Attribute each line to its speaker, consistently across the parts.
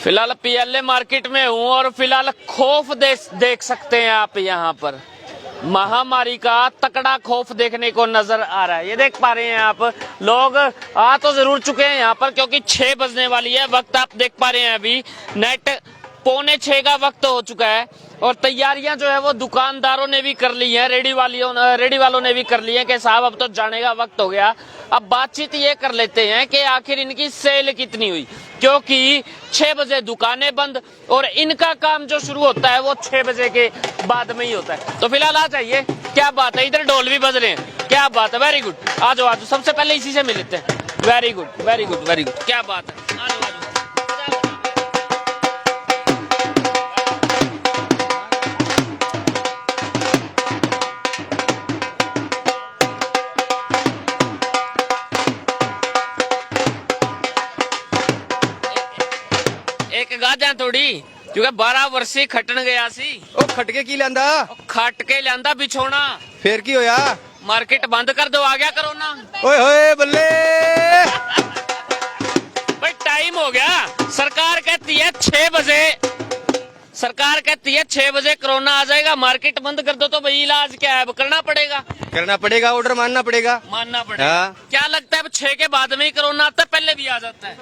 Speaker 1: फिलहाल PLA market में हूँ और फिलहाल खौफ देख सकते हैं आप यहाँ पर। महामारी का तकड़ा खौफ देखने को नजर आ रहा है। ये देख पा रहे हैं आप, लोग आ तो जरूर चुके हैं यहाँ पर क्योंकि 6 बजने वाली है। वक्त आप देख पा रहे हैं अभी नेट 5:45 का वक्त हो चुका है और तैयारियां जो है वो दुकानदारों ने भी कर ली है, रेडी वालों ने भी कर ली है कि साहब अब तो जाने का वक्त हो गया। अब बातचीत ये कर लेते हैं कि आखिर इनकी सेल कितनी हुई, क्योंकि 6 बजे दुकानें बंद और इनका काम जो शुरू होता है वो 6 बजे के बाद में ही होता है। तो फिलहाल आ जाइए, क्या बात है, इधर ढोल भी बज रहे हैं, क्या बात है, वेरी गुड, आ जाओ सबसे पहले इसी से मिल लेते हैं। Very good very good very good, क्या बात है, आ जाओ। एक गाजा थोड़ी क्योंकि 12 वर्षी खटन गया सी।
Speaker 2: ओ खटके की लांदा?
Speaker 1: खट के लांदा बिछोना।
Speaker 2: फिर की होया?
Speaker 1: मार्केट बंद कर दो, आ गया कोरोना।
Speaker 2: ओए होए बल्ले।
Speaker 1: भाई टाइम हो गया, सरकार कहती है 6 बजे, सरकार कहती है 6 बजे कोरोना आ जाएगा, मार्केट बंद कर दो। तो भाई इलाज क्या है, करना पड़ेगा, ऑर्डर मानना पड़ेगा। हाँ। क्या लगता है 6 के बाद में ही कोरोना आता है, पहले भी आ जाता है?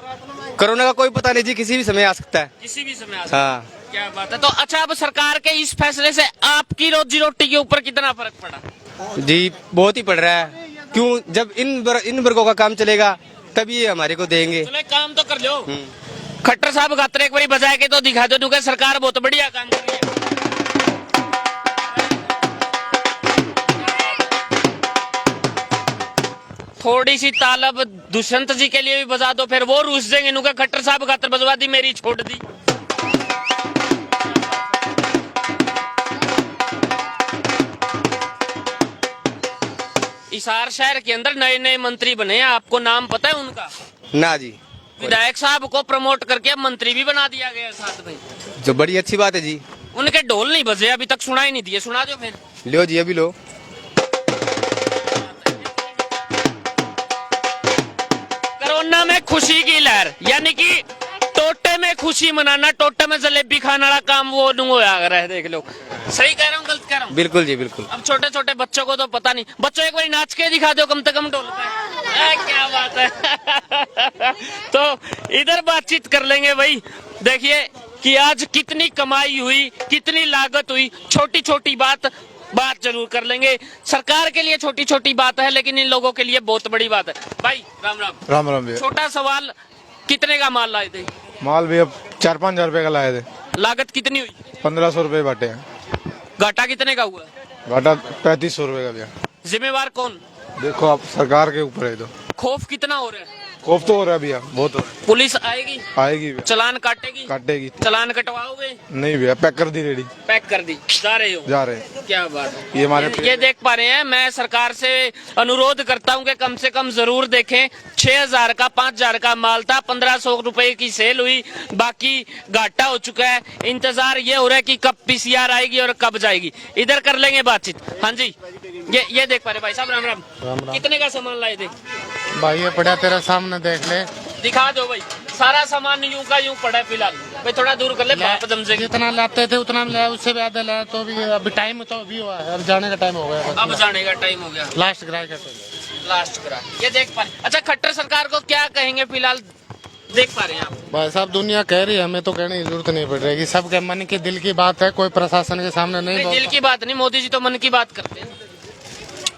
Speaker 2: कोरोना का कोई पता नहीं जी, किसी भी समय आ सकता है।
Speaker 1: किसी भी समय आ सकता
Speaker 2: है।
Speaker 1: हाँ। क्या बात है। तो अच्छा, अब सरकार के इस फैसले से आपकी रोजी रोटी के ऊपर कितना फर्क पड़ा?
Speaker 2: जी बहुत ही पड़ रहा है। क्यों? जब इन वर्गों का काम चलेगा तभी ये हमारे को देंगे।
Speaker 1: चले काम तो कर लो। खट्टर साहब गात्र एक बारी बजा के तो दिखा दो कि सरकार बहुत बढ़िया काम कर रही है। थोड़ी सी तालब दुष्यंत जी के लिए भी बजा दो, फिर वो रूस जाएंगे नुका खट्टर साहब गात्र बजवा दी, मेरी छोड़ दी। हिसार शहर के अंदर नए नए मंत्री बने हैं, आपको नाम पता है उनका?
Speaker 2: ना जी।
Speaker 1: विधायक साहब को प्रमोट करके मंत्री भी बना दिया गया साथ में,
Speaker 2: जो बड़ी अच्छी बात है जी।
Speaker 1: उनके ढोल नहीं बजे अभी तक, सुनाई नहीं दिए, सुना दो फिर।
Speaker 2: लो जी, अभी लो।
Speaker 1: कोरोना में खुशी की लहर, यानी कि टोटे में खुशी मनाना, टोटे में जलेबी खाने वाला काम वो होया रहा है। देख लो, सही कह रहा हूँ गलत कह रहा हूँ? बिल्कुल जी बिल्कुल। अब छोटे छोटे बच्चों को तो पता नहीं, बच्चों एक बार नाच के दिखा दो कम से कम ढोल पे। क्या बात है। तो इधर बातचीत कर लेंगे भाई। देखिए कि आज कितनी कमाई हुई, कितनी लागत हुई, छोटी छोटी बात जरूर कर लेंगे। सरकार के लिए छोटी छोटी बात है, लेकिन इन लोगों के लिए बहुत बड़ी बात है। भाई राम राम।
Speaker 3: राम राम भैया।
Speaker 1: छोटा सवाल, कितने का माल लाए थे?
Speaker 3: माल भी अब 4-5 हजार रुपए का लाए थे।
Speaker 1: लागत कितनी हुई?
Speaker 3: 1500 रुपए बांटे हैं।
Speaker 1: घाटा कितने का हुआ?
Speaker 3: घाटा 3500 रुपए का भैया।
Speaker 1: जिम्मेवार कौन?
Speaker 3: देखो आप, सरकार के ऊपर है। तो
Speaker 1: खौफ कितना हो रहा है?
Speaker 3: खौफ तो हो रहा है भैया, बहुत हो रहा है।
Speaker 1: पुलिस आएगी
Speaker 3: भैया।
Speaker 1: चलान काटेगी? चलान कटवाओगे?
Speaker 3: नहीं भैया, पैक कर दी, रेडी
Speaker 1: पैक कर दी, जा रहे हो? क्या बात है। ये देख पा रहे हैं, मैं सरकार से अनुरोध करता हूं कि कम से कम जरूर देखें। 6000 का 5000 का माल था, 1500 रुपए की सेल हुई, बाकी घाटा हो चुका है। इंतजार ये हो रहा है कि कब पीसीआर आएगी और कब जाएगी। इधर कर लेंगे बातचीत। हाँ जी, ये देख पा रहे भाई साहब, राम राम। कितने का सामान लाए थे
Speaker 3: भाई? ये पड़ा तेरा सामने, देख ले,
Speaker 1: दिखा दो भाई। सारा सामान यूं का यूं पड़ा है फिलहाल। भाई थोड़ा दूर कर ले, बाप जम जाएगी।
Speaker 3: जितना लाते थे उतना लाया, उससे ज्यादा लाया। तो भी अभी टाइम तो अभी हुआ है, अब जाने का टाइम हो गया।
Speaker 1: अब जाने का टाइम हो गया।
Speaker 3: लास्ट किराए का
Speaker 1: लास्ट करा, ये देख पा रहे। अच्छा, खट्टर सरकार को क्या कहेंगे फिलहाल, देख पा रहे हैं आप?
Speaker 3: भाई साहब, दुनिया कह रही है, हमें तो कहने की जरूरत नहीं पड़ रही। सबके मन की दिल की बात है, कोई प्रशासन के सामने नहीं बोलता।
Speaker 1: दिल की बात नहीं, मोदी जी तो मन की बात करते हैं।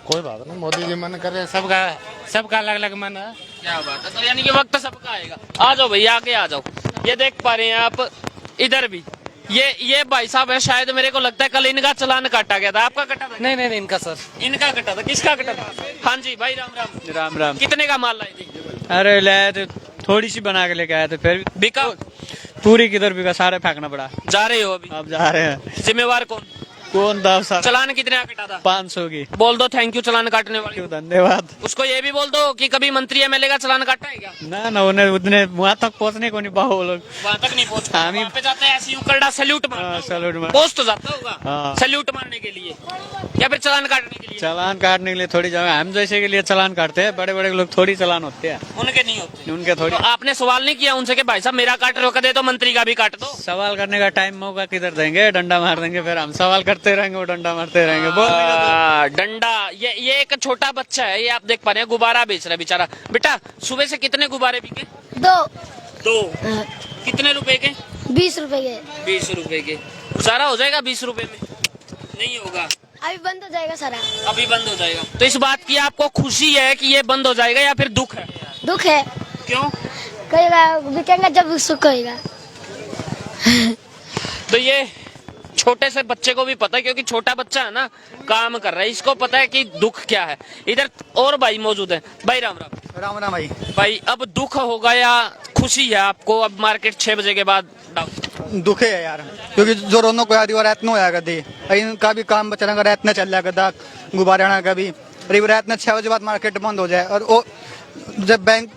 Speaker 3: कोई बात नहीं, मोदी जी मन करे, सबका अलग अलग मन है।
Speaker 1: क्या बात है। तो यानी कि वक्त सबका आएगा। आ जाओ भैया, आगे आ जाओ। ये देख पा रहे हैं आप, इधर भी ये भाई साहब है, शायद मेरे को लगता है कल इनका चलान काटा गया था। आपका कटा था?
Speaker 4: नहीं, इनका सर।
Speaker 1: इनका कटा था। किसका कटा था? हाँ जी भाई, राम राम।
Speaker 4: राम राम।
Speaker 1: कितने का माल लाए थे?
Speaker 4: अरे लाए थे, थोड़ी सी बना के लेके आए थे, फिर
Speaker 1: बिका?
Speaker 4: पूरी किधर बिका, सारे फेंकना पड़ा।
Speaker 1: जा रहे हो अभी?
Speaker 4: अब जा रहे हैं।
Speaker 1: जिम्मेवार कौन?
Speaker 4: कौन दाव सारा
Speaker 1: चालान कितने का कटा था?
Speaker 4: 500 की।
Speaker 1: बोल दो थैंक यू चालान काटने वाले
Speaker 4: क्यों, धन्यवाद।
Speaker 1: उसको ये भी बोल दो कि कभी मंत्री एमएलए का चालान काटा है क्या?
Speaker 4: ना उन्हें उतने वहाँ तक पहुँचने को नहीं पाओ वो लोग।
Speaker 1: वहाँ तक नहीं पहुँच
Speaker 4: हाँ,
Speaker 1: वहाँ पे जाते हैं ऐसी उकरडा सैल्यूट
Speaker 4: हाँ, सैल्यूट मार
Speaker 1: पोस्ट तो जाता होगा
Speaker 4: हाँ।
Speaker 1: सैल्यूट मारने के लिए या फिर चालान काटने के लिए?
Speaker 4: चालान काटने के लिए थोड़ी जगह, हम जैसे के लिए चालान काटते हैं, बड़े बड़े लोग थोड़ी चालान होते हैं,
Speaker 1: उनके नहीं होते।
Speaker 4: उनके थोड़ी।
Speaker 1: तो आपने सवाल नहीं किया उनसे कि भाई साहब मेरा काट रोक दे तो मंत्री का भी काट दो?
Speaker 4: सवाल करने का टाइम मौका किधर देंगे, डंडा मार देंगे, फिर हम सवाल करते रहेंगे, वो डंडा मारते रहेंगे। बोल
Speaker 1: डंडा। ये एक छोटा बच्चा है, ये आप देख पा रहे हैं, गुब्बारा बेच रहा है बेचारा। बेटा सुबह से कितने गुब्बारे बिके?
Speaker 5: 2
Speaker 1: कितने रुपए के?
Speaker 5: 20 रुपए के।
Speaker 1: 20 रुपए के। गुजारा हो जाएगा 20 रुपए में? नहीं होगा,
Speaker 5: अभी बंद हो जाएगा सारा।
Speaker 1: अभी बंद हो जाएगा। तो इस बात की आपको खुशी है कि ये बंद हो जाएगा या फिर दुख है?
Speaker 5: दुख है।
Speaker 1: क्यों?
Speaker 5: कहेगा बिकेगा जब सुख होएगा।
Speaker 1: तो ये छोटे से बच्चे को भी पता है, क्योंकि छोटा बच्चा है ना, काम कर रहा है, इसको पता है कि दुख क्या है। इधर और भाई मौजूद है। भाई राम राम।
Speaker 2: राम राम भाई।
Speaker 1: भाई अब दुख होगा या खुशी है आपको? अब मार्केट 6 बजे के बाद डाउन?
Speaker 2: दुखे है यार, क्योंकि जो रोनो को याद रात नो आया करती, इनका भी काम बचा रहा, रात न चल रहा करता गुब्बारा ना कभी रात में 6 बजे बाद मार्केट बंद हो जाए। और वो जब बैंक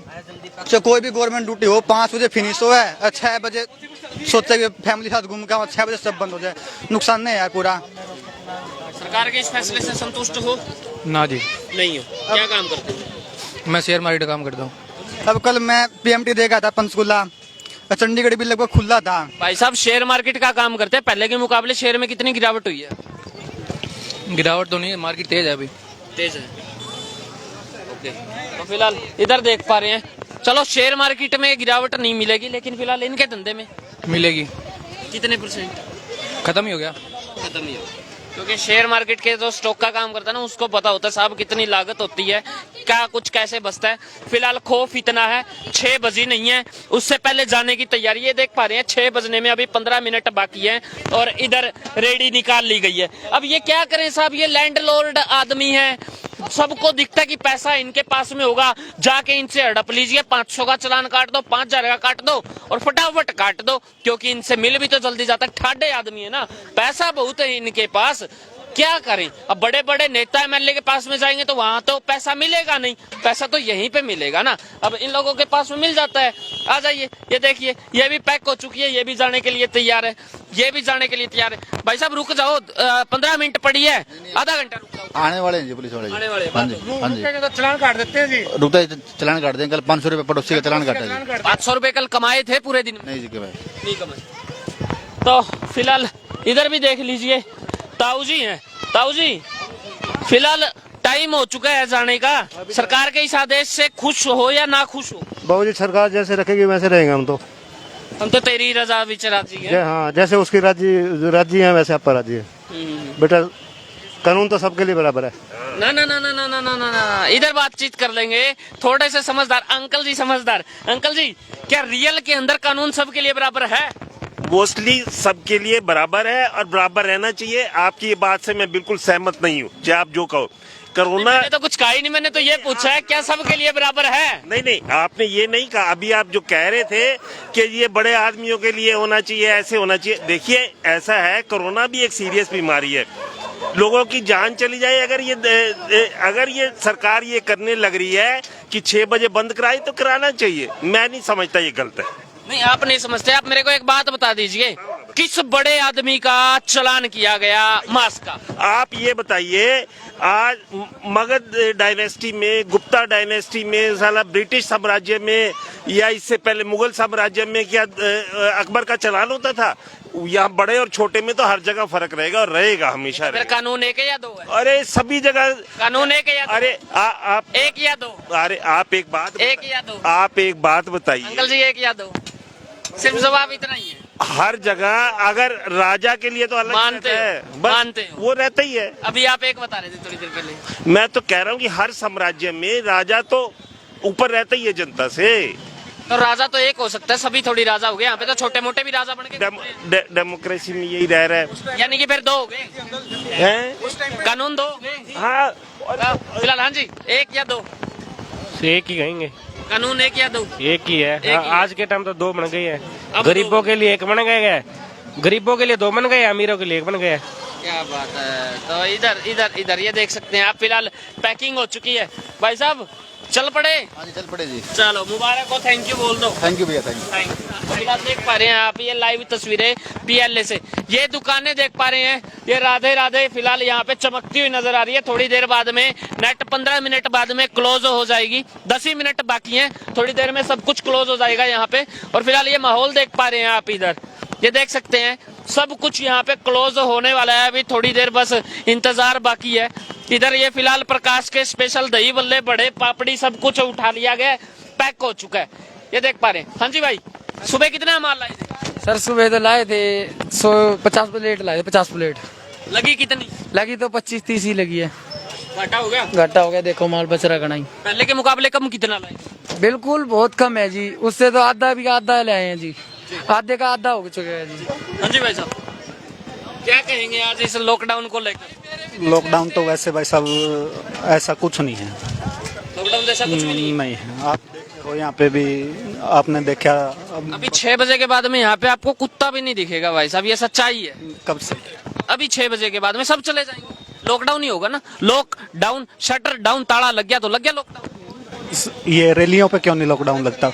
Speaker 2: से कोई भी गवर्नमेंट ड्यूटी हो 5 बजे फिनिश हो है और 6 बजे सोचते कि फैमिली साथ घूम के 6 बजे सब बंद हो जाए, नुकसान नहीं है यार पूरा।
Speaker 1: सरकार के इस फैसले से संतुष्ट हो?
Speaker 3: ना जी,
Speaker 1: नहीं हो। क्या काम करते हो?
Speaker 3: मैं शेयर मार्केट काम करता हूँ।
Speaker 2: अब कल मैं पीएमटी देखा था पंचकुला, चंडीगढ़ भी लगभग खुला था।
Speaker 1: भाई साहब शेयर मार्केट का काम करते हैं, पहले के मुकाबले शेयर में कितनी गिरावट हुई है?
Speaker 3: गिरावट तो नहीं है, मार्केट तेज है अभी।
Speaker 1: तेज है। ओके, तो फिलहाल इधर देख पा रहे हैं, चलो शेयर मार्केट में गिरावट नहीं मिलेगी, लेकिन फिलहाल इनके धंधे में
Speaker 3: मिलेगी।
Speaker 1: कितने %?
Speaker 3: खत्म ही हो गया।
Speaker 1: खत्म ही हो, क्योंकि शेयर मार्केट के जो स्टॉक का काम करता है ना, उसको पता होता है साहब कितनी लागत होती है, क्या कुछ कैसे बचता है। फिलहाल खौफ इतना है, 6 बजी नहीं है, उससे पहले जाने की तैयारी। ये देख पा रहे हैं 6 बजने में अभी 15 मिनट बाकी है और इधर रेडी निकाल ली गई है। अब ये क्या करें साहब, ये लैंडलॉर्ड आदमी है, सबको दिखता है कि पैसा इनके पास में होगा, जाके इनसे हड़प लीजिए, 500 का चालान काट दो, 5000 का काट दो और फटाफट काट दो, क्योंकि इनसे मिल भी तो जल्दी जाता है। ठाडे आदमी है ना, पैसा बहुत है इनके पास, क्या करें। अब बड़े बड़े नेता एमएलए के पास में जाएंगे तो वहां तो पैसा मिलेगा नहीं, पैसा तो यहीं पे मिलेगा ना। अब इन लोगों के पास में मिल जाता है। आ जाइए, ये देखिए, ये भी पैक हो चुकी है, ये भी जाने के लिए तैयार है, ये भी जाने के लिए तैयार है। भाई साहब रुक जाओ, 15 मिनट पड़ी है, आधा घंटा रुक जाओ।
Speaker 6: आने वाले हैं जी, पुलिस वाले जी।
Speaker 1: आने वाले।
Speaker 6: हाँ जी, हाँ जी।
Speaker 3: तो चलान काट देते हैं जी।
Speaker 6: रुकता है चलान काट देंगे। कल 500 रुपये पड़ोसी का चलान काटा जी।
Speaker 1: 500 रुपए कल कमाए थे पूरे दिन में?
Speaker 6: नहीं जी के भाई,
Speaker 1: नहीं कमाए। तो फिलहाल इधर भी देख लीजिए, ताऊ जी हैं। ताऊ जी, फिलहाल टाइम हो चुका है जाने का, सरकार के इस आदेश से खुश हो या ना खुश हो?
Speaker 7: बाबू जी सरकार जैसे रखेगी वैसे रहेंगे हम तो
Speaker 1: तेरी रजा विच राजी है।
Speaker 7: हाँ, जैसे उसकी राजी है वैसे आप पर राजी है बेटा। कानून तो सबके लिए बराबर है।
Speaker 1: ना ना ना ना ना ना ना ना ना, इधर बातचीत कर लेंगे। थोड़े से समझदार अंकल जी, समझदार अंकल जी, क्या रियल के अंदर कानून सबके लिए बराबर है?
Speaker 8: मोस्टली सबके लिए बराबर है और बराबर रहना चाहिए। आपकी ये बात से मैं बिल्कुल सहमत नहीं हूँ, चाहे आप जो कहो। कोरोना
Speaker 1: मैंने तो कुछ कहा ही नहीं, मैंने तो ये पूछा है क्या सबके लिए बराबर है?
Speaker 8: नहीं, आपने ये नहीं कहा। अभी आप जो कह रहे थे कि ये बड़े आदमियों के लिए होना चाहिए, ऐसे होना चाहिए। देखिए ऐसा है, कोरोना भी एक सीरियस बीमारी है, लोगों की जान चली जाए। अगर ये सरकार ये करने लग रही है कि 6 बजे बंद कराई तो कराना चाहिए। मैं नहीं समझता ये गलत है।
Speaker 1: नहीं, आप नहीं समझते। आप मेरे को एक बात बता दीजिए, किस बड़े आदमी का चालान किया गया मास्क का?
Speaker 8: आप ये बताइए, आज मगध डायनेस्टी में, गुप्ता डायनेस्टी में, साला ब्रिटिश साम्राज्य में या इससे पहले मुगल साम्राज्य में क्या अकबर का चालान होता था? यहाँ बड़े और छोटे में तो हर जगह फर्क रहेगा और रहेगा हमेशा रहेगा।
Speaker 1: कानून एक है या 2 है?
Speaker 8: अरे सभी जगह कानून
Speaker 1: एक है या 2?
Speaker 8: अरे आप
Speaker 1: 1 या 2?
Speaker 8: अरे आप एक बात,
Speaker 1: 1 या 2?
Speaker 8: आप एक बात बताइए
Speaker 1: अंकल जी, 1 या 2? सिर्फ जवाब इतना ही है।
Speaker 8: हर जगह अगर राजा के लिए तो अलग
Speaker 1: मानते
Speaker 8: है,
Speaker 1: मानते हो?
Speaker 8: वो रहता ही है।
Speaker 1: अभी आप एक बता रहे थे थोड़ी देर पहले।
Speaker 8: मैं तो कह रहा हूँ कि हर साम्राज्य में राजा तो ऊपर रहता ही है जनता से।
Speaker 1: तो राजा तो एक हो सकता है, सभी थोड़ी राजा हो गए। यहाँ पे तो छोटे मोटे भी राजा बन गए।
Speaker 8: डेमोक्रेसी में यही रह रहा है।
Speaker 1: यानी कि फिर 2 हो गए
Speaker 8: हैं?
Speaker 1: कानून 2 हो गए।
Speaker 8: हाँ
Speaker 1: फिलहाल हाँ जी, 1 या 2?
Speaker 9: एक ही कहेंगे,
Speaker 1: कानून 1 या 2?
Speaker 9: एक ही है।
Speaker 1: एक ही है।
Speaker 9: आज के टाइम तो 2 बन गई है।
Speaker 1: अब
Speaker 9: गरीबों
Speaker 1: 2
Speaker 9: के लिए 1 बन गए, गरीबों के लिए 2 बन गए, अमीरों के लिए 1 बन गए।
Speaker 1: क्या बात है। तो इधर इधर इधर ये देख सकते हैं आप, फिलहाल पैकिंग हो चुकी है। भाई साहब चल पड़े।
Speaker 6: हाँ जी चल पड़े जी।
Speaker 1: चलो मुबारक हो, थैंक यू बोल दो।
Speaker 6: थैंक यू भैया थैंक यू।
Speaker 1: Thank you. फिलहाल देख पा रहे हैं आप ये लाइव तस्वीरें पीएलए से, ये दुकानें देख पा रहे हैं, ये राधे राधे फिलहाल यहाँ पे चमकती हुई नजर आ रही है। थोड़ी देर बाद में नेट 15 मिनट बाद में क्लोज हो जाएगी, 10 ही मिनट बाकी हैं, थोड़ी देर में सब कुछ क्लोज हो जाएगा यहाँ पे। और फिलहाल ये माहौल देख पा रहे हैं आप, इधर ये देख सकते हैं सब कुछ यहाँ पे क्लोज होने वाला है, अभी थोड़ी देर बस इंतजार बाकी है। इधर ये फिलहाल प्रकाश के स्पेशल दही बल्ले बड़े पापड़ी सब कुछ उठा लिया गया, पैक हो चुका है, ये देख पा रहे हैं। हाँ जी भाई, सुबह कितना माल लाए थे?
Speaker 10: सर सुबह तो लाए थे 150 प्लेट लाए थे, 50 प्लेट।
Speaker 1: लगी कितनी?
Speaker 10: लगी तो 25-30 ही लगी है।
Speaker 1: घाटा हो गया?
Speaker 10: घाटा हो गया, देखो माल बच रहा कहीं।
Speaker 1: पहले के मुकाबले कम कितना लाए?
Speaker 10: बिल्कुल बहुत कम है जी, उससे तो आधा भी आधा लाए हैं जी, आधे का आधा हो चुका है जी।
Speaker 1: हाँ जी भाई साहब, क्या कहेंगे आज इस लॉकडाउन को लेकर?
Speaker 2: लॉकडाउन तो वैसे भाई साहब ऐसा कुछ नहीं है,
Speaker 1: लॉकडाउन जैसा कुछ भी नहीं है।
Speaker 2: आप देखो यहाँ पे भी आपने देखा
Speaker 1: अभी 6 बजे के बाद में यहाँ पे आपको कुत्ता भी नहीं दिखेगा भाई साहब, ये सच्चाई है।
Speaker 2: कब से
Speaker 1: अभी 6 बजे के बाद में सब चले जाएंगे, लॉकडाउन ही होगा ना। लॉकडाउन, शटर डाउन, ताला लग गया तो लग गया लॉकडाउन।
Speaker 2: ये रैलियों पे क्यों नहीं लॉकडाउन लगता?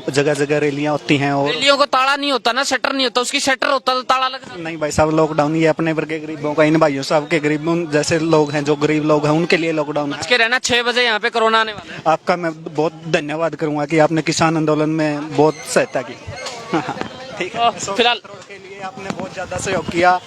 Speaker 2: जगह जगह रैलियां होती हैं और
Speaker 1: रैलियों को ताला नहीं होता ना, शटर नहीं होता, उसकी शटर होता तो ताला लग जाता।
Speaker 2: नहीं भाई साहब, लॉकडाउन ये अपने वर्ग के गरीबों का, इन भाइयों साहब के गरीब जैसे लोग हैं, जो गरीब लोग हैं उनके लिए लॉकडाउन है।
Speaker 1: बच के रहना, 6 बजे यहाँ पे कोरोना आने वाला है।
Speaker 2: आपका मैं बहुत धन्यवाद करूंगा कि आपने किसान आंदोलन में बहुत सहायता की। ठीक है,
Speaker 1: फिलहाल
Speaker 2: के लिए आपने बहुत ज्यादा सहयोग किया,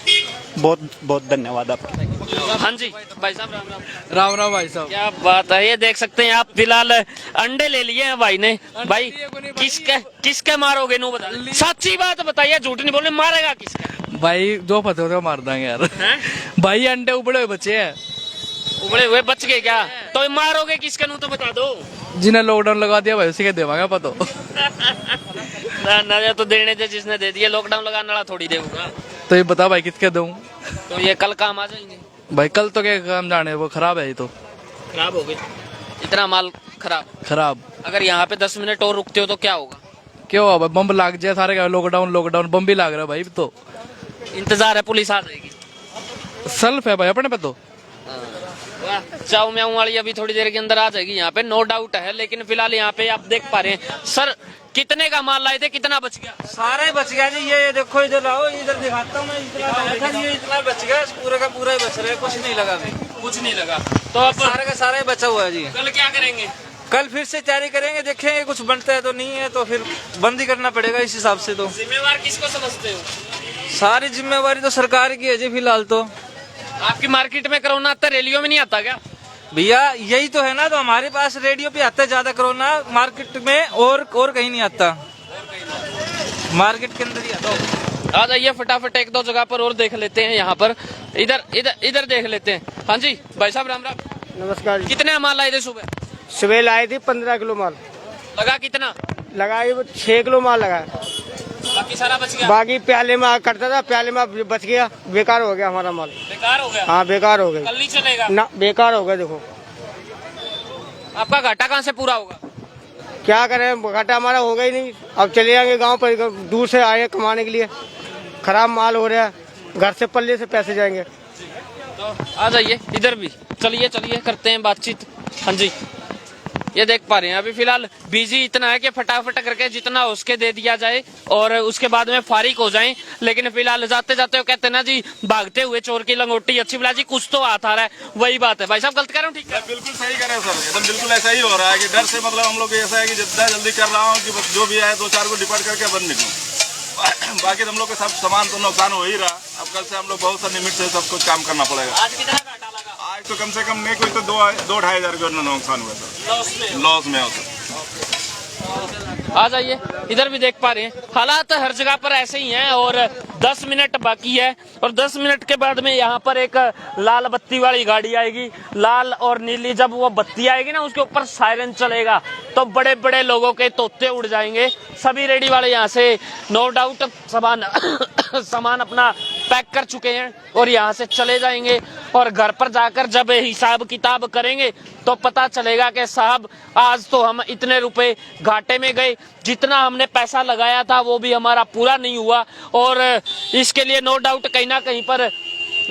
Speaker 2: बहुत बहुत धन्यवाद आपका।
Speaker 1: हाँ जी भाई साहब, राम राम।
Speaker 10: राम राम भाई साहब।
Speaker 1: क्या बात है, ये देख सकते हैं आप, फिलहाल अंडे ले लिए हैं भाई ने। भाई किसके मारोगे? नो बता, सच्ची बात बताइए, झूठ नहीं बोलने, मारेगा किसका?
Speaker 10: भाई जो फते होते मार देंगे यार। भाई अंडे उबड़े हुए बच्चे हैं।
Speaker 1: उबड़े हुए बच गए क्या? तो मारोगे किसके? नु तो बता दो।
Speaker 10: जिन्हें लॉकडाउन लगा दिया भाई उसी के देवांगा पतो।
Speaker 1: ना तो देने थे जिसने दे दिया, लॉकडाउन लगाने वाला थोड़ी देगा।
Speaker 10: तो ये बता भाई किसके दूं?
Speaker 1: तो ये कल काम आ जाएंगे
Speaker 10: भाई, कल तो क्या काम जाने, वो खराब है ये तो।
Speaker 1: खराब हो गई, इतना माल
Speaker 10: खराब।
Speaker 1: अगर यहाँ पे 10 मिनट और रुकते हो तो क्या होगा?
Speaker 10: क्यों भाई, बम लाग जाए सारे का, लॉकडाउन बम भी लाग रहा है भाई। तो
Speaker 1: इंतजार है, पुलिस आ जाएगी।
Speaker 10: सेल्फ है भाई अपने पे तो।
Speaker 1: चाऊ म्याऊ वाली अभी थोड़ी देर के अंदर आ जाएगी यहाँ पे, नो डाउट है। लेकिन फिलहाल यहाँ पे आप देख पा रहे हैं सर, कितने का माल लाए थे, कितना बच गया?
Speaker 4: सारा ही बच गया जी, ये देखो इधर आओ, इधर दिखाता हूँ मैं। इतना बच गया, पूरा का पूरा ही बच रहा है, कुछ नहीं लगा अभी।
Speaker 1: कुछ नहीं लगा तो अब
Speaker 4: सारा का सारा ही बचा हुआ है जी।
Speaker 1: कल क्या करेंगे?
Speaker 4: कल फिर से तैयारी करेंगे, देखेंगे कुछ बनता है तो नहीं है तो फिर बंद ही करना पड़ेगा इस हिसाब से। तो
Speaker 1: जिम्मेवार किसको समझते हो?
Speaker 4: सारी जिम्मेवारी तो सरकार की है जी फिलहाल तो।
Speaker 1: आपकी मार्केट में कोरोना आता, रैलियों में नहीं आता क्या?
Speaker 4: भैया यही तो है ना, तो हमारे पास रेडियो पे आता है ज्यादा कोरोना, मार्केट में और कहीं नहीं आता, मार्केट के अंदर ही आता।
Speaker 1: आ जाइए फटाफट, एक दो जगह पर और देख लेते हैं यहाँ पर, इधर देख लेते हैं। हाँ जी भाई साहब, राम राम।
Speaker 11: नमस्कार।
Speaker 1: कितने माल लाए थे सुबह?
Speaker 11: सुबह लाए थे 15 किलो माल।
Speaker 1: लगा कितना?
Speaker 11: लगा 6 किलो माल लगा,
Speaker 1: बाकी सारा बच गया।
Speaker 11: बाकी प्याले में करता था, प्याले में बच गया, बेकार हो गया हमारा माल।
Speaker 1: बेकार हो गया?
Speaker 11: हाँ बेकार हो गया,
Speaker 1: कल नहीं चलेगा
Speaker 11: ना, बेकार हो गया। देखो
Speaker 1: आपका घाटा कहाँ से पूरा होगा?
Speaker 11: क्या करें, घाटा हमारा होगा ही नहीं। अब चले जाएंगे गांव पर, दूर से आए कमाने के लिए, खराब माल हो रहा है, घर से पल्ले से पैसे जाएंगे।
Speaker 1: तो आ जाइए इधर भी, चलिए करते हैं बातचीत। हाँ जी, ये देख पा रहे हैं अभी फिलहाल बिजी इतना है कि फटाफट करके जितना हो उसके दे दिया जाए और उसके बाद में फारिग हो जाएं। लेकिन फिलहाल जाते जाते वो कहते हैं ना जी, भागते हुए चोर की लंगोटी अच्छी, बिला जी कुछ तो हाथ आ रहा है, वही बात है। भाई साहब गलत कह रहा हूँ? ठीक है,
Speaker 12: बिल्कुल सही कह रहे हैं सर, एकदम बिल्कुल ऐसा ही हो रहा है कि डर से, मतलब हम लोग ऐसा है कि जितना जल्दी कर रहा हूँ कि बस जो भी आए 2-4 को डिपार्ट करके बंद निकलूं। बाकी हम लोग का सब सामान तो नुकसान हो ही रहा। अब कल से हम लोग बहुत सा लिमिट से सब कुछ काम करना पड़ेगा।
Speaker 1: आज कितना घाटा लगा?
Speaker 12: आज तो कम से कम नहीं कोई तो 2-2.5 हजार का नुकसान हुआ सर, लॉस में हो सर।
Speaker 1: आ जाइए, इधर भी देख पा रहे हैं हालात हर जगह पर ऐसे ही हैं। और 10 मिनट बाकी है और 10 मिनट के बाद में यहाँ पर एक लाल बत्ती वाली गाड़ी आएगी। लाल और नीली जब वो बत्ती आएगी ना, उसके ऊपर सायरन चलेगा तो बड़े बड़े लोगों के तोते उड़ जाएंगे। सभी रेडी वाले यहाँ से नो डाउट सामान अपना पैक कर चुके हैं और यहाँ से चले जाएंगे। और घर पर जाकर जब हिसाब किताब करेंगे तो पता चलेगा कि साहब आज तो हम इतने रुपए घाटे में गए, जितना हमने पैसा लगाया था वो भी हमारा पूरा नहीं हुआ। और इसके लिए नो डाउट कहीं ना कहीं पर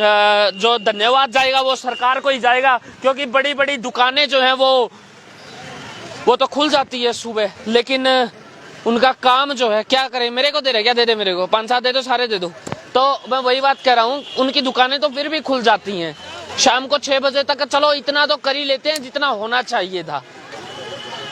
Speaker 1: जो धन्यवाद जाएगा वो सरकार को ही जाएगा, क्योंकि बड़ी बड़ी दुकानें जो हैं वो तो खुल जाती है सुबह, लेकिन उनका काम जो है क्या करें। मेरे को दे रहे, क्या दे दे, मेरे को 5-7 दे दो, सारे दे दो। तो मैं वही बात कह रहा हूँ, उनकी दुकानें तो फिर भी खुल जाती हैं शाम को 6 बजे तक। चलो इतना तो कर ही लेते हैं जितना होना चाहिए था,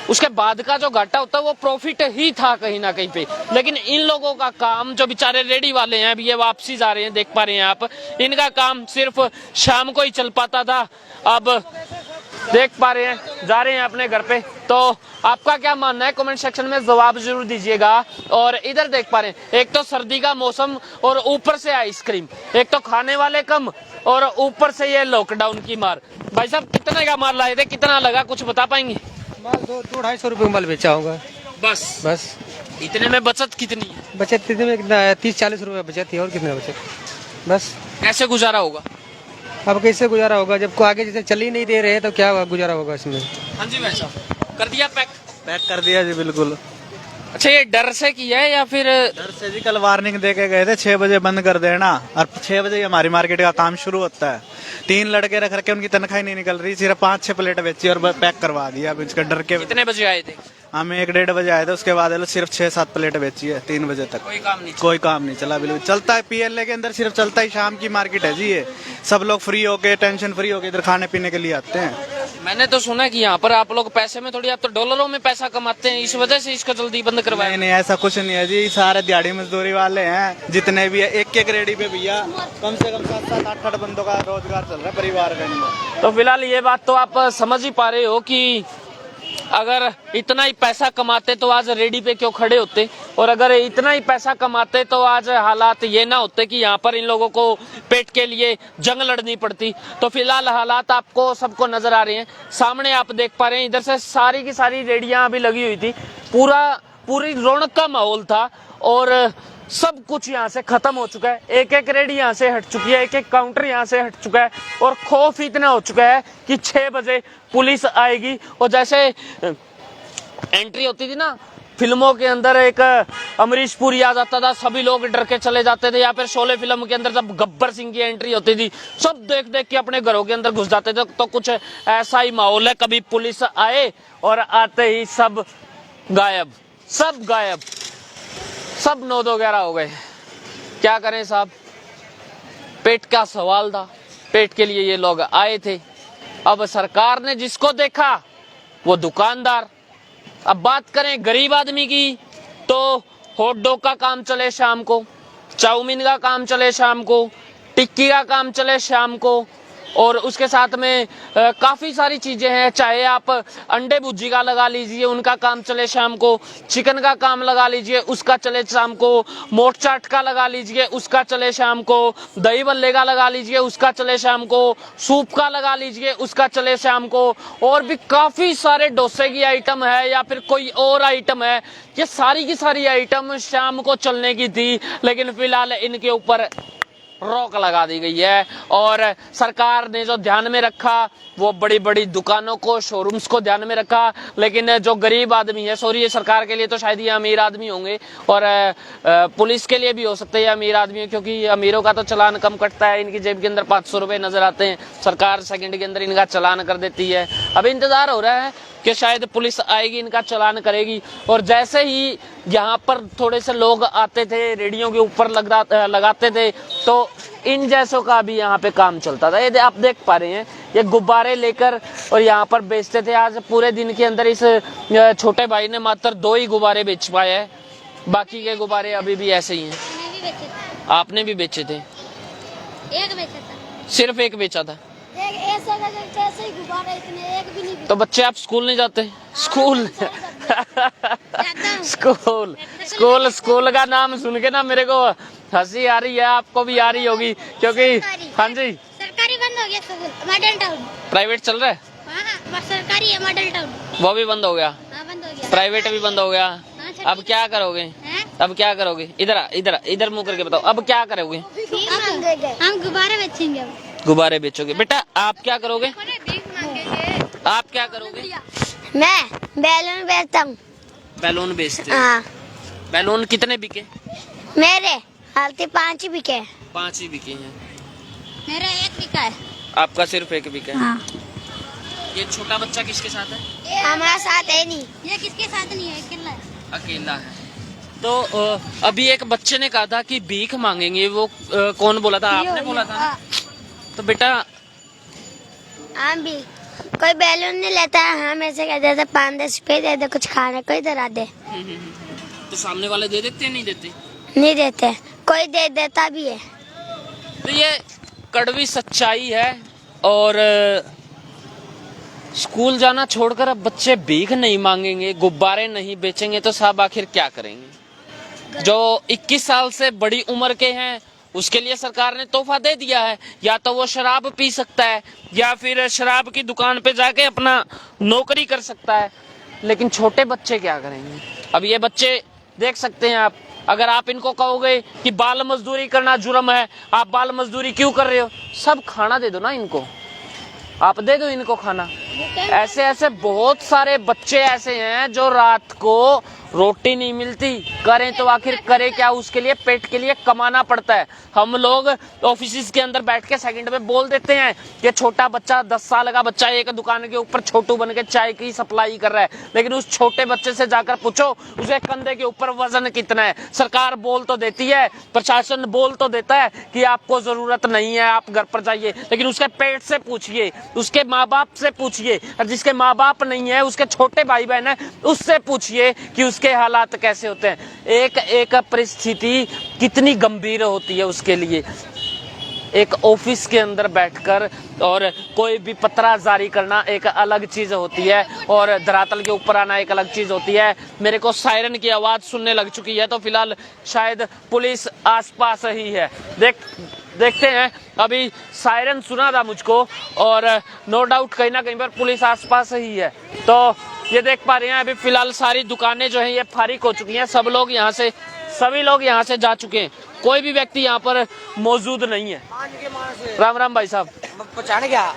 Speaker 1: उसके बाद का जो घाटा होता है वो प्रॉफिट ही था कहीं ना कहीं पे। लेकिन इन लोगों का काम, जो बेचारे रेडी वाले हैं, अभी ये वापसी जा रहे हैं, देख पा रहे हैं आप, इनका काम सिर्फ शाम को ही चल पाता था। अब देख पा रहे हैं जा रहे हैं अपने घर पे। तो आपका क्या मानना है कमेंट सेक्शन में जवाब जरूर दीजिएगा। और इधर देख पा रहे हैं, एक तो सर्दी का मौसम और ऊपर से आइसक्रीम, एक तो खाने वाले कम और ऊपर से ये लॉकडाउन की मार। भाई साहब कितने का माल लाए थे, कितना लगा, कुछ बता पाएंगे?
Speaker 11: माल 200-250 रुपए माल बेचा होगा बस।
Speaker 1: इतने में बचत कितनी है?
Speaker 11: बचत कितने में, कितना है? 30-40 रुपए बचत थी, और कितना बचत बस।
Speaker 1: कैसे गुजारा होगा?
Speaker 11: अब कैसे गुजारा होगा जब को आगे जैसे चल ही नहीं दे रहे, तो क्या गुजारा होगा इसमें।
Speaker 1: हाँ जी भाई साहब, कर दिया पैक
Speaker 11: कर दिया जी, बिल्कुल।
Speaker 1: अच्छा, ये डर से किया है या फिर?
Speaker 11: डर से जी, कल वार्निंग दे के गए थे 6 बजे बंद कर देना, और 6 बजे हमारी मार्केट का काम शुरू होता है। 3 लड़के रख के उनकी तनख्वाही नहीं निकल रही, सिर्फ 5-6 प्लेट बेची और पैक करवा दिया। अब इसका डर के।
Speaker 1: कितने बजे आए थे?
Speaker 11: हम 1-1:30 बजे आए थे, उसके बाद सिर्फ 6-7 प्लेट बेची है 3 बजे तक। कोई काम नहीं चला, बिल्कुल चलता है। PLA के अंदर सिर्फ चलता ही शाम की मार्केट है जी। ये सब लोग फ्री होके, टेंशन फ्री होके इधर खाने पीने के लिए आते हैं।
Speaker 1: मैंने तो सुना कि यहाँ पर आप लोग पैसे में थोड़ी, आप तो डॉलरों में पैसा कमाते हैं, इस वजह से इसको जल्दी बंद करवाया।
Speaker 11: नहीं, ऐसा कुछ नहीं है जी, सारे दिहाड़ी मजदूरी वाले हैं जितने भी है। एक रेडी पे भैया कम से कम 7-7, 8-8 बंदों का रोजगार चल रहा है परिवार का इनका।
Speaker 1: तो फिलहाल ये बात तो आप समझ ही पा रहे हो कि अगर इतना ही पैसा कमाते तो आज रेडी पे क्यों खड़े होते, और अगर इतना ही पैसा कमाते तो आज हालात ये ना होते कि यहाँ पर इन लोगों को पेट के लिए जंग लड़नी पड़ती। तो फिलहाल हालात आपको सबको नजर आ रहे हैं, सामने आप देख पा रहे हैं। इधर से सारी की सारी रेडियां अभी लगी हुई थी, पूरी रौनक का माहौल था, और सब कुछ यहाँ से खत्म हो चुका है। एक रेडी यहाँ से हट चुकी है, एक काउंटर यहाँ से हट चुका है, और खौफ इतना हो चुका है कि 6 बजे पुलिस आएगी। और जैसे एंट्री होती थी ना फिल्मों के अंदर, एक अमरीश पुरी आ जाता था, सभी लोग डर के चले जाते थे, या फिर शोले फिल्म के अंदर जब गब्बर सिंह की एंट्री होती थी, सब देख देख के अपने घरों के अंदर घुस जाते थे। तो कुछ ऐसा ही माहौल है, कभी पुलिस आए और आते ही सब गायब, सब 9-11 हो गए। क्या करें साहब, पेट का सवाल था, पेट के लिए ये लोग आए थे। अब सरकार ने जिसको देखा वो दुकानदार। अब बात करें गरीब आदमी की, तो हॉट डॉग का काम चले शाम को, चाउमीन का काम चले शाम को, टिक्की का काम चले शाम को, और उसके साथ में काफी सारी चीजें हैं। चाहे आप अंडे भुर्जी का लगा लीजिए, उनका काम चले शाम को, चिकन का काम लगा लीजिए, उसका चले शाम को, मोट चाट का लगा लीजिए, उसका चले शाम को, दही बल्ले का लगा लीजिए, उसका चले शाम को, सूप का लगा लीजिए, उसका चले शाम को, और भी काफी सारे डोसे की आइटम है या फिर कोई और आइटम है। ये सारी की सारी आइटम शाम को चलने की थी, लेकिन फिलहाल इनके ऊपर रोक लगा दी गई है। और सरकार ने जो ध्यान में रखा वो बड़ी बड़ी दुकानों को, शोरूम्स को ध्यान में रखा, लेकिन जो गरीब आदमी है, सॉरी ये सरकार के लिए तो शायद ये अमीर आदमी होंगे, और पुलिस के लिए भी हो सकते हैं अमीर आदमी, क्योंकि अमीरों का तो चालान कम कटता है, इनकी जेब के अंदर 500 रुपए नजर आते हैं, सरकार सेकंड के अंदर इनका चालान कर देती है। अब इंतजार हो रहा है कि शायद पुलिस आएगी, इनका चालान करेगी। और जैसे ही यहाँ पर थोड़े से लोग आते थे, रेडियो के ऊपर लगाते थे, तो इन जैसों का भी यहाँ पे काम चलता था। ये आप देख पा रहे हैं, ये गुब्बारे लेकर और यहाँ पर बेचते थे। आज पूरे दिन के अंदर इस छोटे भाई ने मात्र 2 ही गुब्बारे बेच पाए हैं, बाकी के गुब्बारे अभी भी ऐसे ही हैं। आपने भी बेचे थे?
Speaker 5: एक बेचा था।
Speaker 1: सिर्फ एक बेचा था?
Speaker 5: कैसे ही गुब्बारे इतने, एक भी नहीं।
Speaker 1: तो बच्चे आप स्कूल नहीं जाते? स्कूल का नाम सुन के ना मेरे को हंसी आ रही है, आपको भी आ रही होगी, क्योंकि हाँ जी
Speaker 5: सरकारी बंद हो गया स्कूल, मॉडल टाउन।
Speaker 1: प्राइवेट चल रहा है?
Speaker 5: हाँ, सरकारी है मॉडल टाउन,
Speaker 1: वो भी बंद हो गया।
Speaker 5: हाँ, बंद हो गया।
Speaker 1: प्राइवेट भी बंद हो गया। अब क्या करोगे? अब क्या करोगे? इधर मुंह करके बताओ, अब क्या करोगे?
Speaker 5: हम गुब्बारे बेचेंगे।
Speaker 1: गुब्बारे बेचोगे? बेटा आप क्या करोगे? आप क्या करोगे?
Speaker 5: मैं बैलून बेचता हूँ।
Speaker 1: बैलून बेचते?
Speaker 5: हाँ।
Speaker 1: बैलून कितने बिके?
Speaker 5: मेरे हालती 5 ही बिके।
Speaker 1: 5 ही बिके हैं।
Speaker 5: मेरा 1 बीघा है।
Speaker 1: आपका सिर्फ 1 बीघा है।
Speaker 5: हाँ।
Speaker 1: ये छोटा बच्चा किसके साथ है?
Speaker 5: हमारे साथ है नहीं। ये किसके साथ नहीं है, अकेला है।
Speaker 1: अकेला है। तो अभी एक बच्चे ने कहा था कि भीख मांगेंगे, वो कौन बोला था? आपने बोला था ना? तो बेटा
Speaker 5: हम भी कोई बैलून नहीं लेता है, हम ऐसे कह देते 5-10 रुपए दे दे, कुछ खाने को इधर आ दे।
Speaker 1: तो सामने वाले दे देते नहीं देते?
Speaker 5: नहीं देते, कोई दे देता भी है।
Speaker 1: तो ये कड़वी सच्चाई है। और स्कूल जाना छोड़कर अब बच्चे भीख नहीं मांगेंगे, गुब्बारे नहीं बेचेंगे तो साहब आखिर क्या करेंगे? जो 21 साल से बड़ी उम्र के हैं उसके लिए सरकार ने तोहफा दे दिया है, या तो वो शराब पी सकता है या फिर शराब की दुकान पे जाके अपना नौकरी कर सकता है। लेकिन छोटे बच्चे क्या करेंगे? अब ये बच्चे देख सकते हैं आप, अगर आप इनको कहोगे कि बाल मजदूरी करना जुर्म है, आप बाल मजदूरी क्यों कर रहे हो? सब खाना दे दो ना इनको, आप दे दो इनको खाना। ऐसे ऐसे बहुत सारे बच्चे ऐसे हैं जो रात को रोटी नहीं मिलती, करें तो आखिर करें क्या? उसके लिए पेट के लिए कमाना पड़ता है। हम लोग ऑफिस के अंदर बैठ के सेकंड में बोल देते हैं कि छोटा बच्चा 10 साल का बच्चा एक दुकान के ऊपर छोटू बन के चाय की सप्लाई कर रहा है, लेकिन उस छोटे बच्चे से जाकर पूछो उसके कंधे के ऊपर वजन कितना है। सरकार बोल तो देती है, प्रशासन बोल तो देता है कि आपको जरूरत नहीं है, आप घर पर जाइए, लेकिन उसके पेट से पूछिए, उसके माँ बाप से पूछिए, और जिसके माँ बाप नहीं है उसके छोटे भाई बहन है उससे पूछिए कि उसके हालात कैसे होते हैं। एक एक परिस्थिति कितनी गंभीर होती है उसके लिए। एक ऑफिस के अंदर बैठकर और कोई भी पत्रा जारी करना एक अलग चीज होती है और धरातल के ऊपर आना एक अलग चीज होती है। मेरे को सायरन की आवाज सुनने लग चुकी है, तो फिलहाल शायद पुलिस आसपास ही है। देखते हैं, अभी सायरन सुना था मुझको और नो डाउट कहीं ना कहीं पर पुलिस आसपास ही है। तो ये देख पा रहे हैं अभी फिलहाल सारी दुकानें जो हैं ये फारिग हो चुकी हैं, सभी लोग यहाँ से जा चुके हैं, कोई भी व्यक्ति यहाँ पर मौजूद नहीं है। राम राम भाई साहब।
Speaker 10: पहचान गया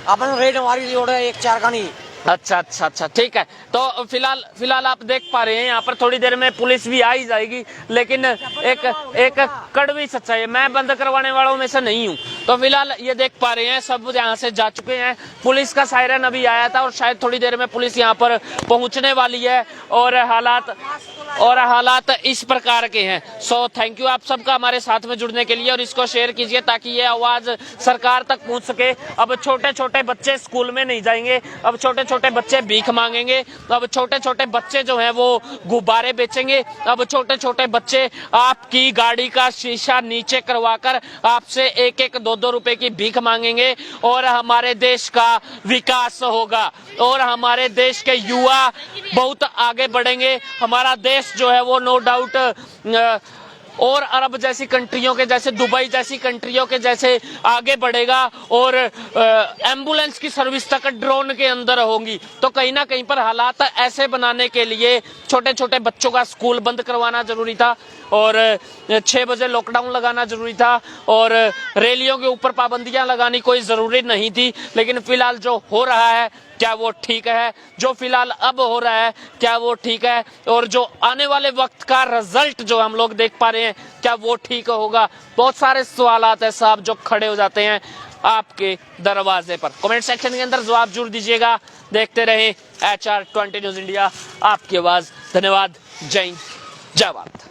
Speaker 10: अपन रेट हमारी जोड़ है 1-4 का नहीं।
Speaker 1: अच्छा ठीक है। तो फिलहाल आप देख पा रहे हैं यहाँ पर थोड़ी देर में पुलिस भी आ ही जाएगी, लेकिन एक कड़वी सच्चाई है, मैं बंद करवाने वालों में से नहीं हूँ। तो फिलहाल ये देख पा रहे हैं सब यहाँ से जा चुके हैं। पुलिस का सायरन अभी आया था और शायद थोड़ी देर में पुलिस यहाँ पर पहुँचने वाली है और हालात इस प्रकार के हैं। सो थैंक यू आप सबका हमारे साथ में जुड़ने के लिए, और इसको शेयर कीजिए ताकि ये आवाज सरकार तक पहुँच सके। अब छोटे छोटे बच्चे स्कूल में नहीं जाएंगे, अब छोटे छोटे बच्चे भीख मांगेंगे, अब छोटे छोटे बच्चे जो हैं वो गुब्बारे बेचेंगे, अब छोटे छोटे बच्चे आपकी गाड़ी का शीशा नीचे करवाकर आपसे 1-1, 2-2 रुपए की भीख मांगेंगे। और हमारे देश का विकास होगा और हमारे देश के युवा बहुत आगे बढ़ेंगे। हमारा देश जो है वो नो डाउट और अरब जैसी कंट्रियों के जैसे, दुबई जैसी कंट्रियों के जैसे आगे बढ़ेगा और एम्बुलेंस की सर्विस तक ड्रोन के अंदर होंगी। तो कहीं ना कहीं पर हालात ऐसे बनाने के लिए छोटे छोटे बच्चों का स्कूल बंद करवाना जरूरी था और 6 बजे लॉकडाउन लगाना जरूरी था और रैलियों के ऊपर पाबंदियां लगानी कोई जरूरी नहीं थी। लेकिन फिलहाल जो हो रहा है क्या वो ठीक है? जो फिलहाल अब हो रहा है क्या वो ठीक है? और जो आने वाले वक्त का रिजल्ट जो हम लोग देख पा रहे हैं क्या वो ठीक होगा? बहुत सारे सवालात है साहब जो खड़े हो जाते हैं आपके दरवाजे पर। कमेंट सेक्शन के अंदर जवाब जरूर दीजिएगा। देखते रहे HR20 न्यूज इंडिया, आपकी आवाज। धन्यवाद। जय हिंद, जय भारत।